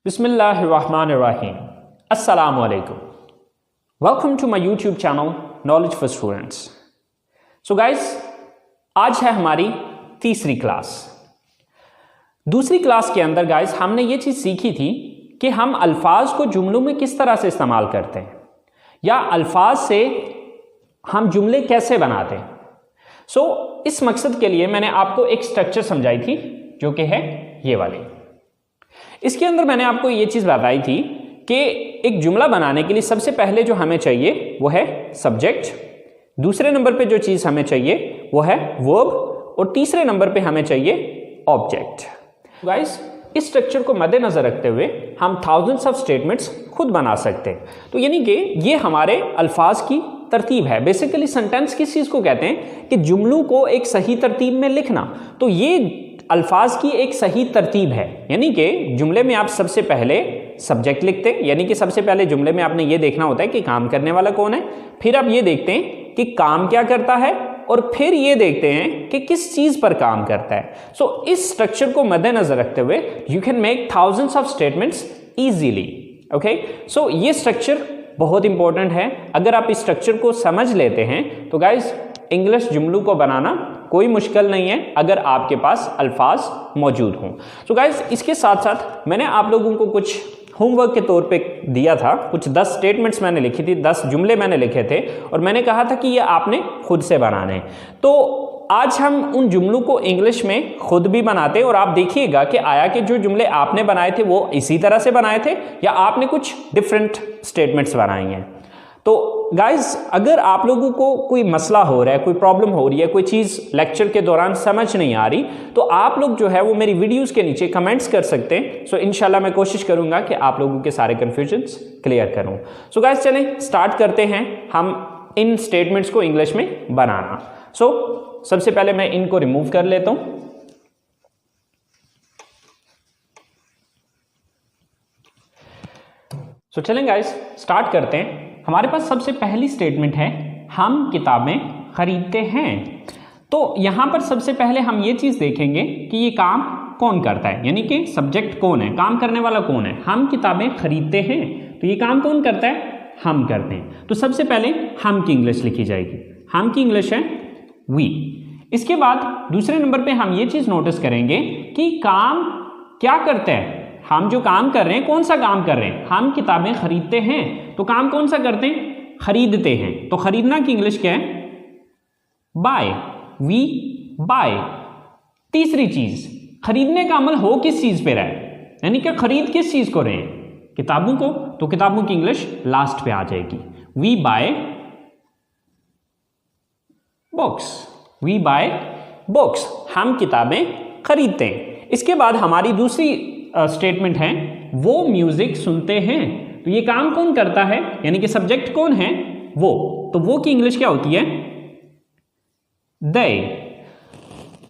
बिस्मिल्लाहिर्रहमानिर्रहीम। अस्सलामु अलैकुम। Welcome to my YouTube channel knowledge for students. So guys, आज है हमारी तीसरी क्लास। दूसरी क्लास के अंदर गाइस हमने ये चीज़ सीखी थी कि हम अल्फाज को जुमलों में किस तरह से इस्तेमाल करते हैं या अल्फाज से हम जुमले कैसे बनाते हैं। इस मकसद के लिए मैंने आपको एक स्ट्रक्चर समझाई थी जो कि है ये वाली। इसके अंदर मैंने आपको ये चीज़ बताई थी कि एक जुमला बनाने के लिए सबसे पहले जो हमें चाहिए वो है सब्जेक्ट, दूसरे नंबर पे जो चीज़ हमें चाहिए वो है वर्ब और तीसरे नंबर पे हमें चाहिए ऑब्जेक्ट। गाइस, इस स्ट्रक्चर को मद्देनजर रखते हुए हम थाउजेंड्स ऑफ स्टेटमेंट्स खुद बना सकते हैं। तो यानी कि ये हमारे अल्फाज की तरतीब है। बेसिकली सेंटेंस किस चीज़ को कहते हैं कि जुमलों को एक सही तरतीब में लिखना। तो ये अल्फाज की एक सही तरतीब है। यानी कि जुमले में आप सबसे पहले सब्जेक्ट लिखते हैं, यानी कि सबसे पहले जुमले में आपने ये देखना होता है कि काम करने वाला कौन है, फिर आप ये देखते हैं कि काम क्या करता है और फिर ये देखते हैं कि किस चीज़ पर काम करता है। इस स्ट्रक्चर को मद्देनजर रखते हुए you can make thousands of statements easily. Okay, ये स्ट्रक्चर बहुत इंपॉर्टेंट है। अगर आप इस स्ट्रक्चर को समझ लेते हैं तो गाइस इंग्लिश जुमलों को बनाना कोई मुश्किल नहीं है अगर आपके पास अल्फाज मौजूद हों। गाइस, इसके साथ साथ मैंने आप लोगों को कुछ होमवर्क के तौर पे दिया था। कुछ 10 स्टेटमेंट्स मैंने लिखी थी, 10 जुमले मैंने लिखे थे और मैंने कहा था कि ये आपने खुद से बनाने हैं। तो आज हम उन जुमलों को इंग्लिश में खुद भी बनाते हैं और आप देखिएगा कि आया कि जो जुमले आपने बनाए थे वो इसी तरह से बनाए थे या आपने कुछ डिफरेंट स्टेटमेंट्स बनाई हैं। तो गाइज, अगर आप लोगों को कोई मसला हो रहा है, कोई प्रॉब्लम हो रही है, कोई चीज़ लेक्चर के दौरान समझ नहीं आ रही, तो आप लोग जो है वो मेरी वीडियोस के नीचे कमेंट्स कर सकते हैं। इंशाल्लाह मैं कोशिश करूंगा कि आप लोगों के सारे कन्फ्यूजन्स क्लियर करूं। गाइज, चलें स्टार्ट करते हैं हम इन स्टेटमेंट्स को इंग्लिश में बनाना। सबसे पहले मैं इनको रिमूव कर लेता हूं। चलें गाइज स्टार्ट करते हैं। हमारे पास सबसे पहली स्टेटमेंट है, हम किताबें खरीदते हैं। तो यहां पर सबसे पहले हम ये चीज देखेंगे कि ये काम कौन करता है, यानी कि सब्जेक्ट कौन है, काम करने वाला कौन है। हम किताबें खरीदते हैं, तो ये काम कौन करता है, हम करते हैं। तो सबसे पहले हम की इंग्लिश लिखी जाएगी। हम की इंग्लिश है वी। इसके बाद दूसरे नंबर पे हम ये चीज नोटिस करेंगे कि काम क्या करते हैं। हम जो काम कर रहे हैं, कौन सा काम कर रहे हैं, हम किताबें खरीदते हैं। तो काम कौन सा करते हैं, खरीदते हैं। तो खरीदना की इंग्लिश क्या है, बाय। We bye. तीसरी चीज, खरीदने का अमल हो किस चीज पे रहा है, यानी कि खरीद किस चीज को रहे हैं, किताबों को। तो किताबों की इंग्लिश लास्ट पे आ जाएगी। We buy books. We buy books, हम किताबें खरीदते हैं। इसके बाद हमारी दूसरी स्टेटमेंट है, वो म्यूजिक सुनते हैं। तो ये काम कौन करता है, यानी कि सब्जेक्ट कौन है, वो। तो वो की इंग्लिश क्या होती है, दे।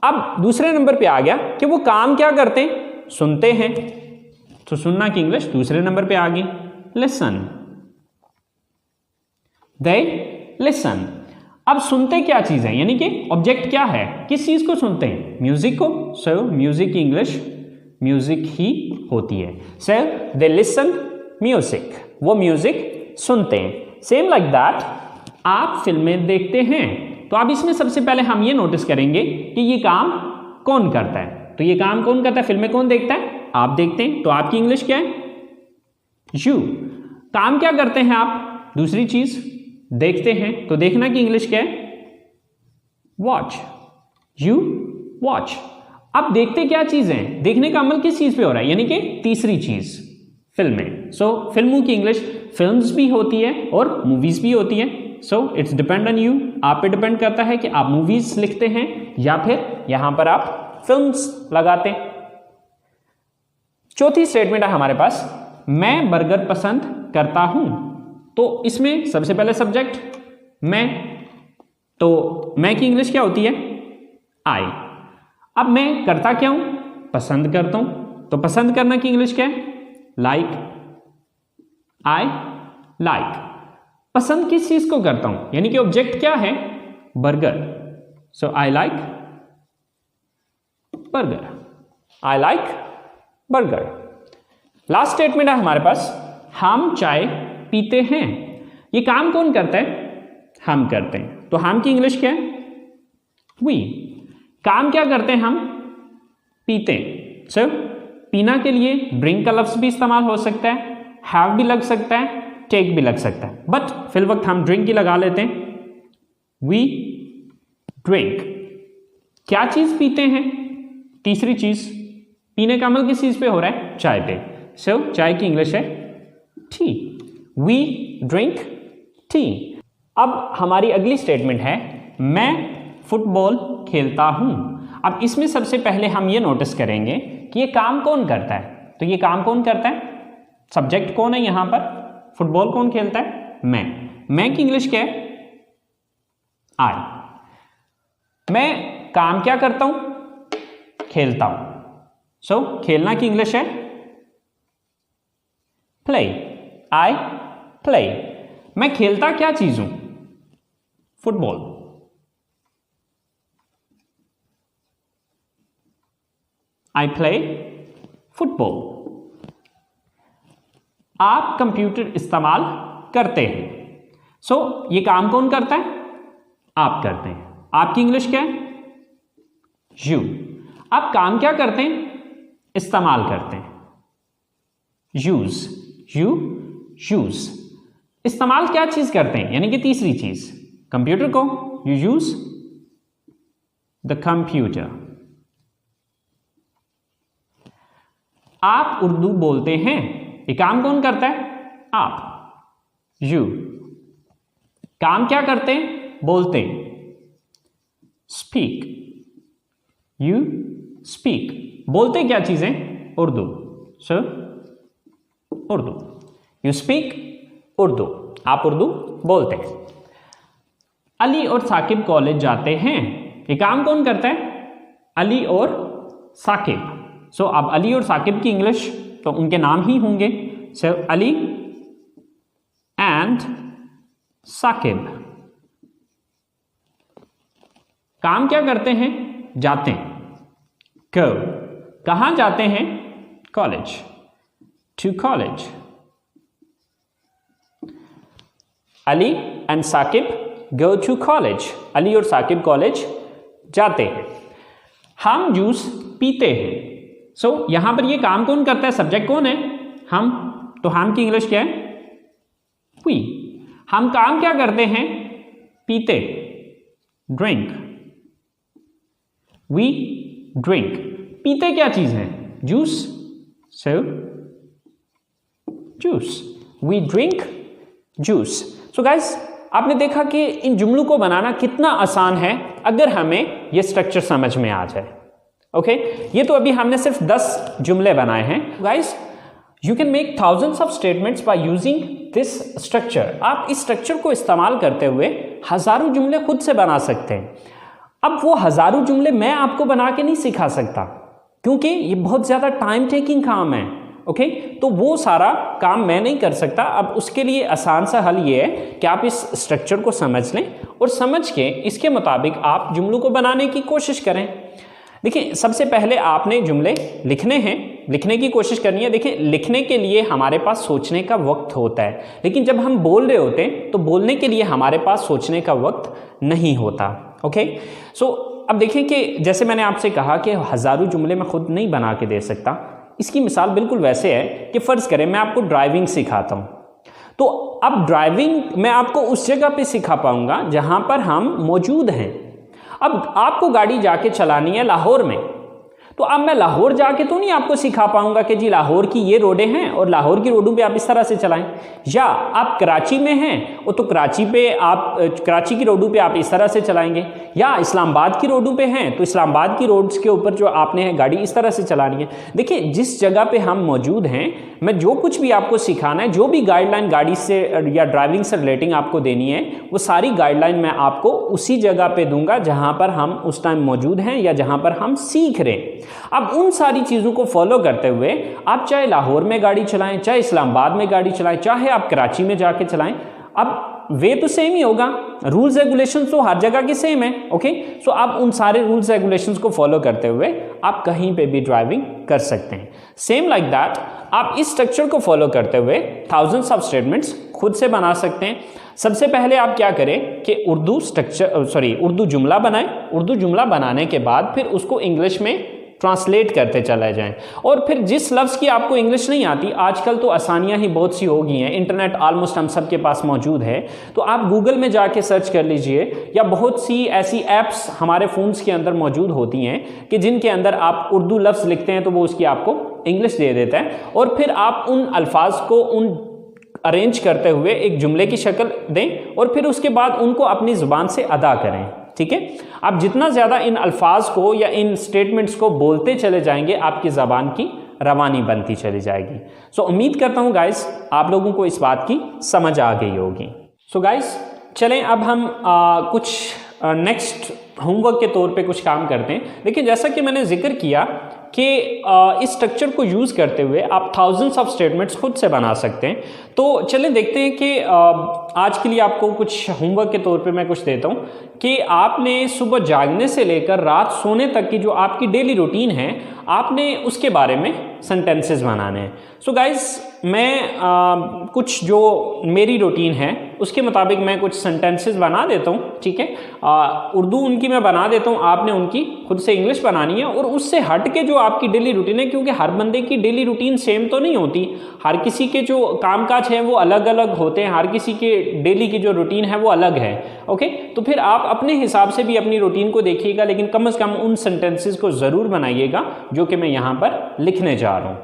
अब दूसरे नंबर पे आ गया कि वो काम क्या करते हैं, सुनते हैं। तो सुनना की इंग्लिश दूसरे नंबर पे आ गई, लिसन। They listen. अब सुनते क्या चीज है, यानी कि ऑब्जेक्ट क्या है, किस चीज को सुनते हैं, म्यूजिक को। म्यूजिक की इंग्लिश म्यूजिक ही होती है। दे लिसन म्यूजिक, वो म्यूजिक सुनते हैं। सेम लाइक दैट, आप फिल्में देखते हैं। तो अब इसमें सबसे पहले हम ये नोटिस करेंगे कि ये काम कौन करता है। तो ये काम कौन करता है, फिल्में कौन देखता है, आप देखते हैं। तो आपकी इंग्लिश क्या है, यू। काम क्या करते हैं आप, दूसरी चीज देखते हैं। तो देखना की इंग्लिश क्या है, वॉच। You watch. अब देखते क्या चीज है, देखने का अमल किस चीज पे हो रहा है, यानी कि तीसरी चीज फिल्में। फिल्मों की इंग्लिश फिल्म्स भी होती है और मूवीज भी होती है। इट्स डिपेंड ऑन यू, आप पे डिपेंड करता है कि आप मूवीज लिखते हैं या फिर यहां पर आप फिल्म्स लगाते हैं। चौथी स्टेटमेंट है हमारे पास, मैं बर्गर पसंद करता हूं। तो इसमें सबसे पहले सब्जेक्ट मैं, तो मैं की इंग्लिश क्या होती है, आई। अब मैं करता क्या हूं, पसंद करता हूं। तो पसंद करना की इंग्लिश क्या है, लाइक। I like. पसंद किस चीज को करता हूं, यानी कि ऑब्जेक्ट क्या है, burger. I like burger. I like burger. Last statement है हमारे पास, हम चाय पीते हैं। ये काम कौन करता है? हम करते हैं। तो हम की इंग्लिश क्या है? वी। काम क्या करते हैं? हम पीते हैं। सो पीना के लिए ड्रिंक का लफ्ज भी इस्तेमाल हो सकता है, हैव भी लग सकता है, टेक भी लग सकता है, बट फिल वक्त हम ड्रिंक ही लगा लेते हैं। We drink. क्या चीज पीते हैं? तीसरी चीज। पीने का अमल किस चीज पे हो रहा है? चाय पे। सो चाय की इंग्लिश है टी। We drink tea. अब हमारी अगली स्टेटमेंट है, मैं फुटबॉल खेलता हूं। अब इसमें सबसे पहले हम ये नोटिस करेंगे कि ये काम कौन करता है। तो ये काम कौन करता है? सब्जेक्ट कौन है यहां पर? फुटबॉल कौन खेलता है? मैं की इंग्लिश क्या है? आई। मैं काम क्या करता हूं? खेलता हूं। सो खेलना की इंग्लिश है प्ले। I play. मैं खेलता क्या चीज हूं? फुटबॉल। I play football. आप कंप्यूटर इस्तेमाल करते हैं। सो ये काम कौन करता है? आप करते हैं। आपकी इंग्लिश क्या है? यू। आप काम क्या करते हैं? इस्तेमाल करते हैं। यूज। You use. इस्तेमाल क्या चीज करते हैं? यानी कि तीसरी चीज, कंप्यूटर को। You use the computer. आप उर्दू बोलते हैं। ये काम कौन करता है? आप। यू। काम क्या करते हैं? बोलते हैं। स्पीक। You speak. बोलते क्या चीजें? Urdu. So Urdu. You speak Urdu. आप उर्दू बोलते हैं। अली और साकिब कॉलेज जाते हैं। ये काम कौन करता है? अली और साकिब। सो अब अली और साकिब की इंग्लिश तो उनके नाम ही होंगे। सो अली एंड साकिब। काम क्या करते हैं? जाते हैं। गो। कहां जाते हैं? College. To college. Ali and Sakib go to college. Ali और साकिब कॉलेज जाते हैं। हम जूस पीते हैं। सो यहां पर ये काम कौन करता है? सब्जेक्ट कौन है? हम। तो हम की इंग्लिश क्या है? वी। हम काम क्या करते हैं? पीते। ड्रिंक। We drink. पीते क्या चीज है? Juice. So juice. We drink juice. So guys, आपने देखा कि इन जुमलों को बनाना कितना आसान है अगर हमें यह स्ट्रक्चर समझ में आ जाए। ओके, ये तो अभी हमने सिर्फ 10 जुमले बनाए हैं। Guys, you can make thousands of statements by using this structure. आप इस स्ट्रक्चर को इस्तेमाल करते हुए हजारों जुमले खुद से बना सकते हैं। अब वो हजारों जुमले मैं आपको बना के नहीं सिखा सकता, क्योंकि ये बहुत ज्यादा टाइम टेकिंग काम है। ओके, तो वो सारा काम मैं नहीं कर सकता। अब उसके लिए आसान सा हल ये है कि आप इस स्ट्रक्चर को समझ लें और समझ के इसके मुताबिक आप जुमलों को बनाने की कोशिश करें। देखिए, सबसे पहले आपने जुमले लिखने हैं, लिखने की कोशिश करनी है। देखिए, लिखने के लिए हमारे पास सोचने का वक्त होता है, लेकिन जब हम बोल रहे होते हैं तो बोलने के लिए हमारे पास सोचने का वक्त नहीं होता। ओके, सो अब देखिए कि जैसे मैंने आपसे कहा कि हजारों जुमले मैं खुद नहीं बना के दे सकता। इसकी मिसाल बिल्कुल वैसे है कि फर्ज करें मैं आपको ड्राइविंग सिखाता हूं, तो अब ड्राइविंग मैं आपको उस जगह पे सिखा पाऊंगा जहां पर हम मौजूद हैं। अब आपको गाड़ी जाके चलानी है लाहौर में, तो अब मैं लाहौर जाके तो नहीं आपको सिखा पाऊंगा कि जी लाहौर की ये रोडें हैं और लाहौर की रोडों पे आप इस तरह से चलाएं। या आप कराची में हैं और तो कराची पे आप कराची की रोडों पे आप इस तरह से चलाएंगे, या इस्लामाबाद की रोडों पे हैं तो इस्लामाबाद की रोड्स के ऊपर जो आपने गाड़ी इस तरह से चलानी है। देखिए, जिस जगह पे हम मौजूद हैं, मैं जो कुछ भी आपको सिखाना है, जो भी गाइडलाइन गाड़ी से या ड्राइविंग से रिलेटिंग आपको देनी है, वो सारी गाइडलाइन मैं आपको उसी जगह पे दूंगा जहां पर हम उस टाइम मौजूद हैं या जहां पर हम सीख रहे हैं। अब उन सारी चीजों को फॉलो करते हुए आप चाहे लाहौर में गाड़ी चलाएं, चाहे इस्लामाबाद में गाड़ी चलाएं, चाहे आप कराची में जाके चलाएं, अब वे तो सेम ही होगा, रूल्स रेगुलेशंस तो हर जगह के सेम है। ओके, सो आप उन सारे रूल्स रेगुलेशंस को फॉलो करते हुए आप कहीं पे भी ड्राइविंग कर सकते हैं। सेम लाइक दैट आप इस स्ट्रक्चर को फॉलो करते हुए थाउजेंड्स ऑफ स्टेटमेंट्स खुद से बना सकते हैं। सबसे पहले आप क्या करें कि उर्दू जुमला बनाएं। उर्दू जुमला बनाने के बाद फिर उसको इंग्लिश में ट्रांसलेट करते चले जाएं, और फिर जिस लफ्ज़ की आपको इंग्लिश नहीं आती, आजकल तो आसानियां ही बहुत सी हो गई हैं, इंटरनेट ऑलमोस्ट हम सब के पास मौजूद है, तो आप गूगल में जाके सर्च कर लीजिए, या बहुत सी ऐसी ऐप्स हमारे फ़ोन्स के अंदर मौजूद होती हैं कि जिनके अंदर आप उर्दू लफ्ज़ लिखते हैं तो वो उसकी आपको इंग्लिश दे देता है, और फिर आप उन अल्फाज को अरेंज करते हुए एक जुमले की शक्ल दें और फिर उसके बाद उनको अपनी ज़ुबान से अदा करें। ठीक है, आप जितना ज़्यादा इन अल्फाज को या इन स्टेटमेंट्स को बोलते चले जाएंगे, आपकी ज़बान की रवानी बनती चली जाएगी। सो उम्मीद करता हूँ गाइस आप लोगों को इस बात की समझ आ गई होगी। सो गाइस चलें अब हम कुछ नेक्स्ट होमवर्क के तौर पे कुछ काम करते हैं। देखिए, जैसा कि मैंने जिक्र किया कि इस स्ट्रक्चर को यूज़ करते हुए आप थाउजेंड्स ऑफ स्टेटमेंट्स खुद से बना सकते हैं। तो चलें देखते हैं कि आज के लिए आपको कुछ होमवर्क के तौर पे मैं कुछ देता हूँ कि आपने सुबह जागने से लेकर रात सोने तक की जो आपकी डेली रूटीन है, आपने उसके बारे में सेंटेंसेस बनाने हैं। सो गाइस मैं कुछ जो मेरी रूटीन है उसके मुताबिक मैं कुछ सेंटेंसेस बना देता हूँ। ठीक है, उर्दू उनकी मैं बना देता हूँ, आपने उनकी खुद से इंग्लिश बनानी है। और उससे हट के जो आपकी डेली रूटीन है, क्योंकि हर बंदे की डेली रूटीन सेम तो नहीं होती, हर किसी के जो कामकाज हैं वो अलग अलग होते हैं, हर किसी के डेली की जो रूटीन है वो अलग है। ओके, तो फिर आप अपने हिसाब से भी अपनी रूटीन को देखिएगा, लेकिन कम से कम उन सेंटेंसेस को ज़रूर बनाइएगा जो कि मैं यहाँ पर लिखने जा रहा हूँ।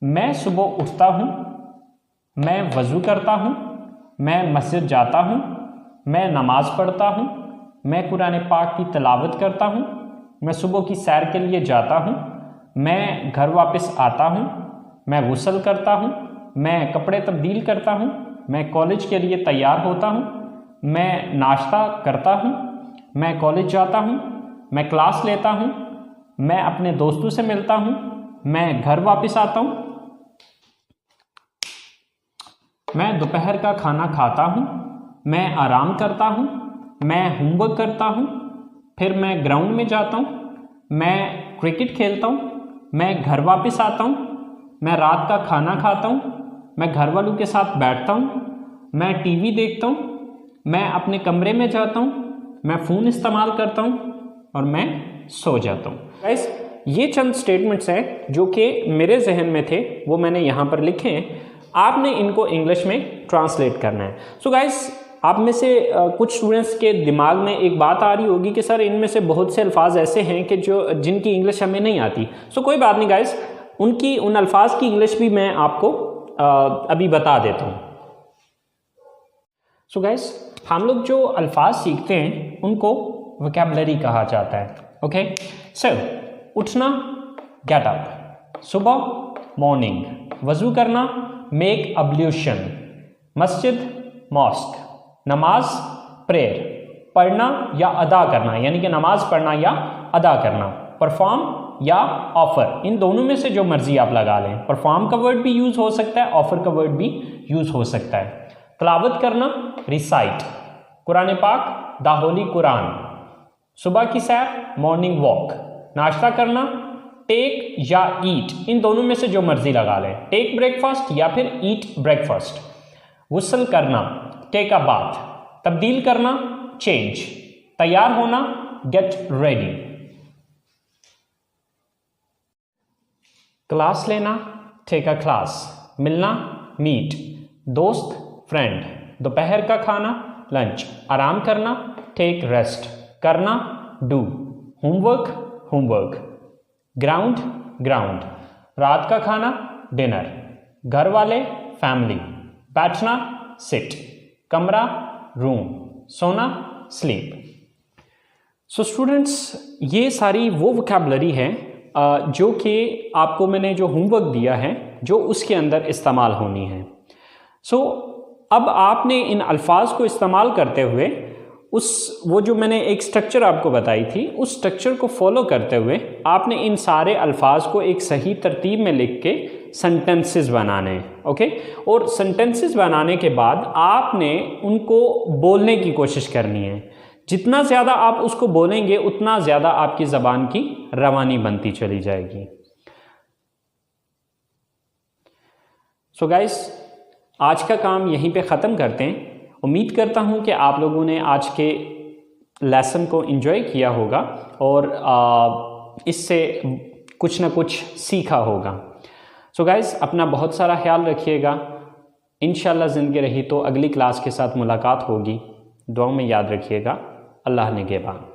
मैं सुबह उठता हूँ, मैं वज़ू करता हूँ, मैं मस्जिद जाता हूँ, मैं नमाज़ पढ़ता हूँ, मैं कुरान पाक की तिलावत करता हूँ, मैं सुबह की सैर के लिए जाता हूँ, मैं घर वापस आता हूँ, मैं गुस्ल करता हूँ, मैं कपड़े तब्दील करता हूँ, मैं कॉलेज के लिए तैयार होता हूँ, मैं नाश्ता करता हूँ, मैं कॉलेज जाता हूँ, मैं क्लास लेता हूँ, मैं अपने दोस्तों से मिलता हूँ, मैं घर वापस आता हूँ, मैं दोपहर का खाना खाता हूँ, मैं आराम करता हूँ, मैं होमवर्क करता हूँ, फिर मैं ग्राउंड में जाता हूँ, मैं क्रिकेट खेलता हूँ, मैं घर वापस आता हूँ, मैं रात का खाना खाता हूँ, मैं घर वालों के साथ बैठता हूँ, मैं टीवी देखता हूँ, मैं अपने कमरे में जाता हूँ, मैं फ़ोन इस्तेमाल करता हूँ और मैं सो जाता हूँ। गाइस ये चंद स्टेटमेंट्स हैं जो कि मेरे जहन में थे, वो मैंने यहाँ पर लिखे हैं। आपने इनको इंग्लिश में ट्रांसलेट करना है। सो गाइस आप में से कुछ स्टूडेंट्स के दिमाग में एक बात आ रही होगी कि सर इनमें से बहुत से अल्फाज ऐसे हैं कि जिनकी इंग्लिश हमें नहीं आती। सो कोई बात नहीं गाइस, उन अल्फाज की इंग्लिश भी मैं आपको अभी बता देता हूँ। सो गाइस हम लोग जो अल्फाज सीखते हैं उनको वोकैबुलरी कहा जाता है। ओके, सो उठना गेट अप, सुबह मॉर्निंग, वज़ू करना मेक अब्ल्यूशन, मस्जिद मॉस्क, नमाज प्रेयर, पढ़ना या अदा करना यानी कि नमाज पढ़ना या अदा करना, परफॉर्म या ऑफर, इन दोनों में से जो मर्जी आप लगा लें। परफॉर्म का वर्ड भी यूज़ हो सकता है, ऑफर का वर्ड भी यूज़ हो सकता है। तिलावत करना रिसाइट, कुरान पाक द होली कुरान, सुबह की सैर मॉर्निंग वॉक, नाश्ता करना टेक या ईट, इन दोनों में से जो मर्जी लगा लें, टेक ब्रेकफास्ट या फिर ईट ब्रेकफास्ट। गुस्ल करना टेक अ बाथ, तब्दील करना चेंज, तैयार होना गेट रेडी, क्लास लेना टेक अ क्लास, मिलना मीट, दोस्त फ्रेंड, दोपहर का खाना लंच, आराम करना टेक रेस्ट, करना डू, होमवर्क, ग्राउंड ग्राउंड, रात का खाना डिनर, घर वाले फैमिली, बैठना सिट, कमरा रूम, सोना स्लीप। सो स्टूडेंट्स ये सारी वो वोकैबुलरी है जो कि आपको मैंने जो होमवर्क दिया है जो उसके अंदर इस्तेमाल होनी है। सो अब आपने इन अल्फाज को इस्तेमाल करते हुए वो जो मैंने एक स्ट्रक्चर आपको बताई थी उस स्ट्रक्चर को फॉलो करते हुए आपने इन सारे अल्फाज को एक सही तरतीब में लिख के सेंटेंसेस बनाने हैं। ओके, और सेंटेंसेस बनाने के बाद आपने उनको बोलने की कोशिश करनी है। जितना ज़्यादा आप उसको बोलेंगे उतना ज़्यादा आपकी ज़बान की रवानी बनती चली जाएगी। सो गाइस, आज का काम यहीं पे ख़त्म करते हैं। उम्मीद करता हूँ कि आप लोगों ने आज के लेसन को एंजॉय किया होगा और इससे कुछ ना कुछ सीखा होगा। सो गाइस, अपना बहुत सारा ख्याल रखिएगा। इंशाल्लाह ज़िंदगी रही तो अगली क्लास के साथ मुलाकात होगी। दुआ में याद रखिएगा। अल्लाह निगहबान।